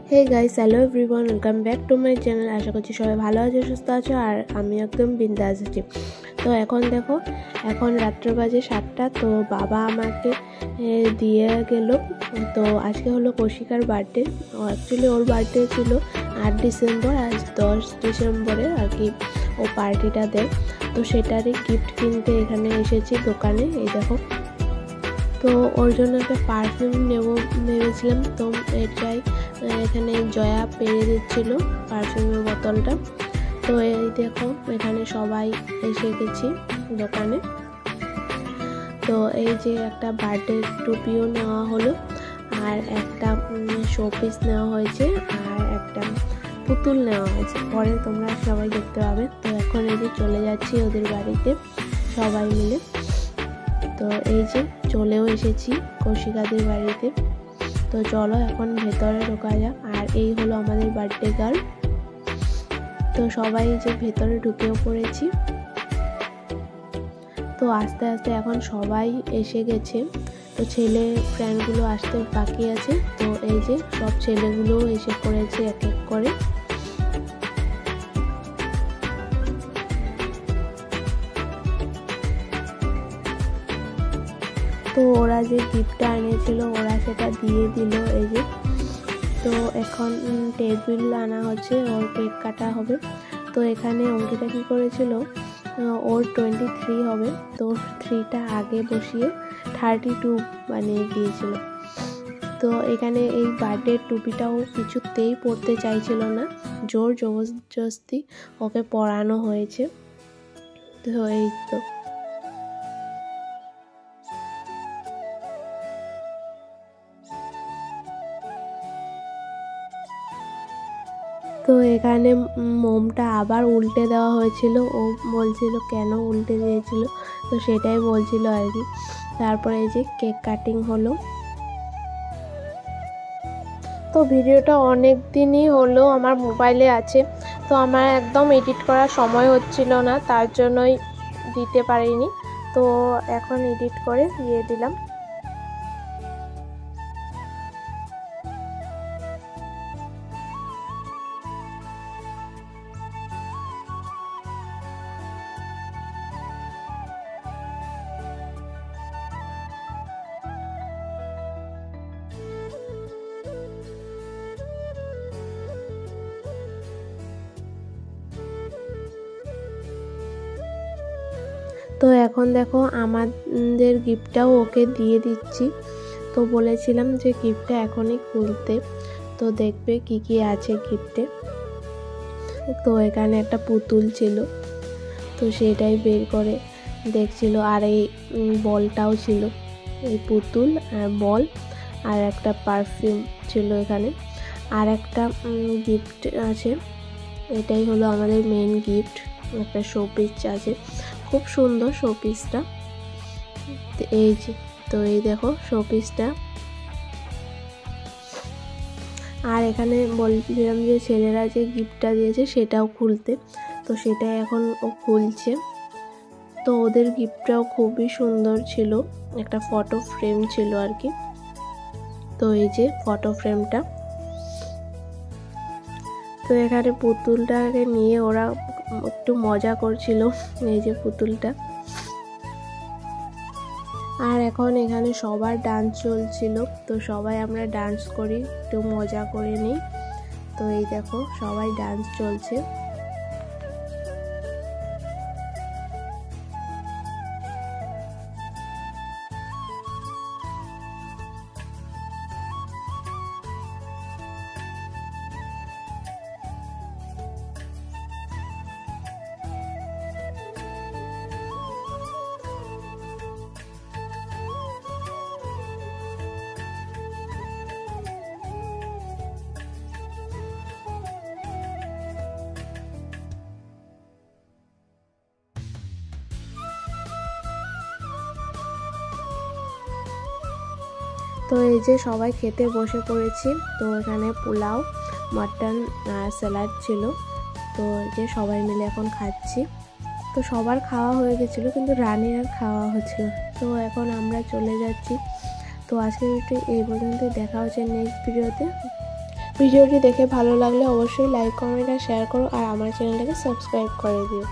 Hey guys, hello everyone, welcome back to my channel. আশা করছি সবাই ভালো আছে, সুস্থ আছো, আর আমি একদম বিন্দাস আছি। তো এখন দেখো, এখন রাত্র বাজে 7টা। তো বাবা আমাকে দিয়ে গেল। তো আজকে হলো কৌশিকার বার্থডে। অ্যাকচুয়ালি ওর বার্থডে ছিল 8 ডিসেম্বর, আজ 10 ডিসেম্বরে আর কি ও পার্টিটা দেয়। তো সেটারই গিফট কিনতে এখানে এসেছি দোকানে। এই দেখো, তো ওর জন্য একটা পারফিউম নেব ভেবেছিলাম। তো এটাই এখানে জয়া পেরে দিচ্ছিল পারফিউমের বোতলটা। তো এই দেখো, এখানে সবাই এসে গেছি দোকানে। তো এই যে একটা বার্থডে টুপিও নেওয়া হলো, আর একটা শোপিস নেওয়া হয়েছে, আর একটা পুতুল নেওয়া হয়েছে। পরে তোমরা সবাই দেখতে পাবে। তো এখন এই যে চলে যাচ্ছি ওদের বাড়িতে সবাই মিলে। তো এই যে চলেও এসেছি কৌশিকাদের বাড়িতে। তো চলো এখন ভেতরে ঢোকা যাক। আর এই হলো আমাদের বার্থডে গার্ল। তো সবাই যে ভেতরে ঢুকেও পড়েছি। তো আস্তে আস্তে এখন সবাই এসে গেছে। তো ছেলে ফ্রেন্ডগুলো আসতে বাকি আছে। তো এই যে সব ছেলেগুলোও এসে পড়েছে এক এক করে। তো ওরা যে গিফটটা এনেছিল ওরা সেটা দিয়ে দিল। এই যে, তো এখন টেবিল আনা হচ্ছে, ওর কেক কাটা হবে। তো এখানে অঙ্কিতা কী করেছিল, ওর 23 হবে, তো 3টা আগে বসিয়ে 32 বানিয়ে দিয়েছিল। তো এখানে এই বার্থডে টুপিটাও কিছুতেই পরতে চাইছিল না, জোর জবরদস্তি ওকে পরানো হয়েছে। তো এই তো এখানে মোমটা আবার উল্টে দেওয়া হয়েছিল। ও বলছিল কেন উল্টে দিয়েছিল, তো সেটাই বলছিল আর কি। তারপরে এই যে কেক কাটিং হলো। তো ভিডিওটা অনেক দিনই হলো আমার মোবাইলে আছে, তো আমার একদম এডিট করার সময় হচ্ছিল না, তার জন্যই দিতে পারিনি। তো এখন এডিট করে দিয়ে দিলাম। তো এখন দেখো আমাদের গিফটটাও ওকে দিয়ে দিচ্ছি। তো বলেছিলাম যে গিফটটা এখনই খুলতে, তো দেখবে কি কি আছে গিফটে। তো এখানে একটা পুতুল ছিল, তো সেটাই বের করে দেখছিল। আর এই বলটাও ছিল, এই পুতুল আর বল, আর একটা পারফিউম ছিল এখানে, আর একটা গিফট আছে। এটাই হলো আমাদের মেন গিফট। একটা শোপিস আছে, খুব সুন্দর শোপিসটা। এই যে, তো এই দেখো শোপিসটা। আর এখানে বলছিলাম যে ছেলেরা যে গিফটটা দিয়েছে সেটাও খুলতে, তো সেটাই এখন ও খুলছে। তো ওদের গিফটটাও খুবই সুন্দর ছিল, একটা ফটো ফ্রেম ছিল আর কি। তো এই যে ফটো ফ্রেমটা। তো এখানে পুতুলটাকে নিয়ে ওরা একটু মজা করছিল, এই যে পুতুলটা। আর এখন এখানে সবার ডান্স চলছিল, তো সবাই আমরা ডান্স করি, একটু মজা করে নিই। তো এই দেখো সবাই ডান্স চলছে। তো এই যে সবাই খেতে বসে পড়েছি। তো এখানে পোলাও, মাটন আর স্যালাড ছিল। তো এই যে সবাই মিলে এখন খাচ্ছি। তো সবার খাওয়া হয়ে গেছিলো, কিন্তু রানীর আর খাওয়া হচ্ছিল। তো এখন আমরা চলে যাচ্ছি। তো আজকের ভিডিও এই পর্যন্ত, দেখা হচ্ছে নেক্সট ভিডিওতে। ভিডিওটি দেখে ভালো লাগলে অবশ্যই লাইক কমেন্ট আর শেয়ার করো আর আমার চ্যানেলটাকে সাবস্ক্রাইব করে দিও।